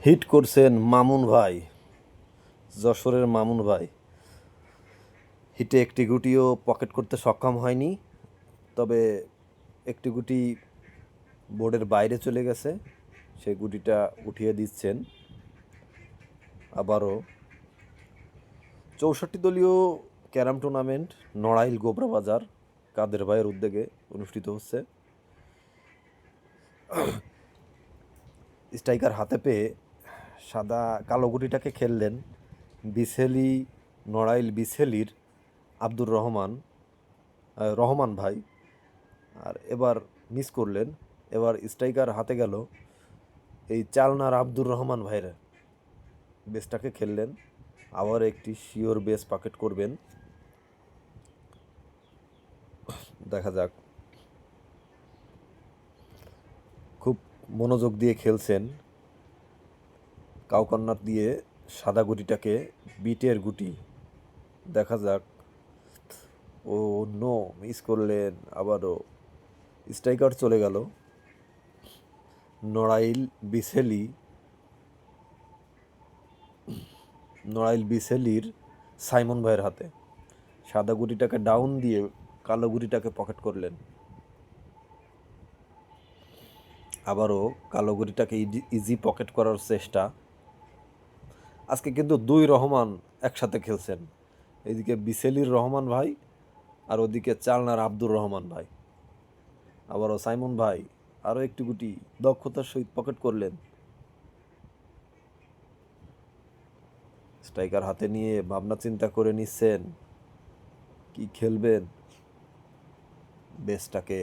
Hit করছেন মামুন ভাই, যশোরের মামুন ভাই। হিটে একটি গুটিও পকেট করতে সক্ষম হয়নি, তবে একটি গুটি বোর্ডের বাইরে চলে গেছে, সেই গুটিটা উঠিয়ে দিচ্ছেন। আবারও 64 দলীয় ক্যারাম টুর্নামেন্ট নড়াইল গোবরা বাজার কাদের ভাইয়ের উদ্যোগে অনুষ্ঠিত হচ্ছে। স্ট্রাইকার হাতে পেয়ে সাদা কালো গুটিটাকে খেললেন বিছেলি, নড়াইল বিছেলির আব্দুর রহমান ভাই। আর এবার মিস করলেন। এবার স্ট্রাইকার হাতে গেল এই চালনার আব্দুর রহমান ভাইরা, বেসটাকে খেললেন। আবার একটি শিওর বেস পকেট করবেন, দেখা যাক। খুব মনোযোগ দিয়ে খেলছেন। কাউ কর্নার দিয়ে সাদা গুটিটাকে বিটের গুটি, দেখা যাক। ও নো, মিস করলেন। আবারও স্ট্রাইকার চলে গেল নড়াইল বিছেলির সাইমন ভাইয়ের হাতে। সাদা গুটিটাকে ডাউন দিয়ে কালো গুটিটাকে পকেট করলেন। আবারও কালো গুটিটাকে ইজি পকেট করার চেষ্টা। আজকে কিন্তু দুই রহমান একসাথে খেলছেন, এদিকে বিছেলির রহমান ভাই আর ওদিকে চালনার আব্দুর রহমান ভাই। আবারও সাইমন ভাই আরও একটি গুটি দক্ষতার সহিত পকেট করলেন। স্ট্রাইকার হাতে নিয়ে ভাবনা চিন্তা করে নিচ্ছেন কি খেলবেন। বেসটাকে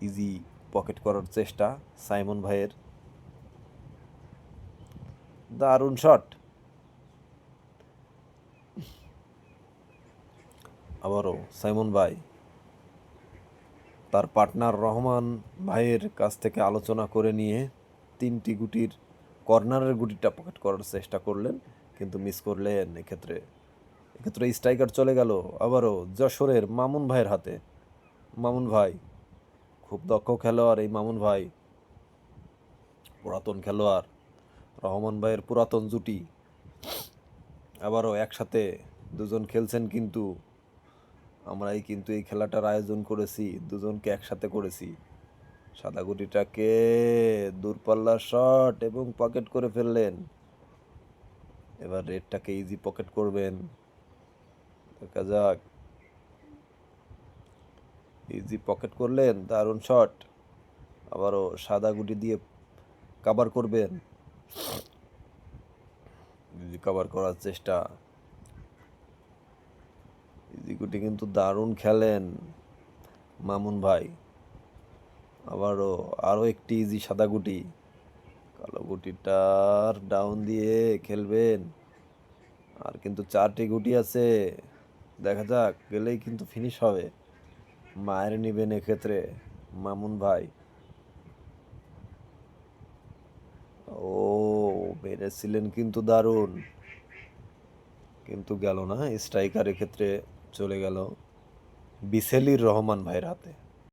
ইজি পকেট করার চেষ্টা সাইমন ভাইয়ের। দারুণ শট। আবারও সাইমন ভাই তার পার্টনার রহমান ভাইয়ের কাছ থেকে আলোচনা করে নিয়ে তিনটি গুটির কর্নারের গুটিটা পকেট করার চেষ্টা করলেন, কিন্তু মিস করলেন। এক্ষেত্রে স্ট্রাইকার চলে গেল আবারও যশোরের মামুন ভাইয়ের হাতে। মামুন ভাই খুব দক্ষ খেলোয়াড়, এই মামুন ভাই পুরাতন খেলোয়াড়, রহমান ভাইয়ের পুরাতন জুটি। আবারও একসাথে দুজন খেলছেন, কিন্তু আমরাই কিন্তু এই খেলাটার আয়োজন করেছি, দুজনকে একসাথে করেছি। সাদা গুটিটাকে দূরপাল্লার শট এবং পকেট করে ফেললেন। এবার রেডটাকে ইজি পকেট করবেন, দেখা যাক। ইজি পকেট করলেন, দারুণ শট। আবারও সাদা গুটি দিয়ে কাভার করবেন, ইজি কাভার করার চেষ্টা। ইজি গুটি কিন্তু দারুণ খেলেন মামুন ভাই। আরও একটি ইজি সাদা গুটি, কালো গুটিটার ডাউন দিয়ে খেলবেন। আর কিন্তু 4টি গুটি আছে, দেখা যাক, গেলেই কিন্তু ফিনিশ হবে। মায়ের নিবেন এক্ষেত্রে মামুন ভাই। ও মেরেছিলেন কিন্তু দারুণ, কিন্তু গেল না। স্ট্রাইকার এক্ষেত্রে চলে গেল বিছেলির রহমান ভাইয়ের হাতে।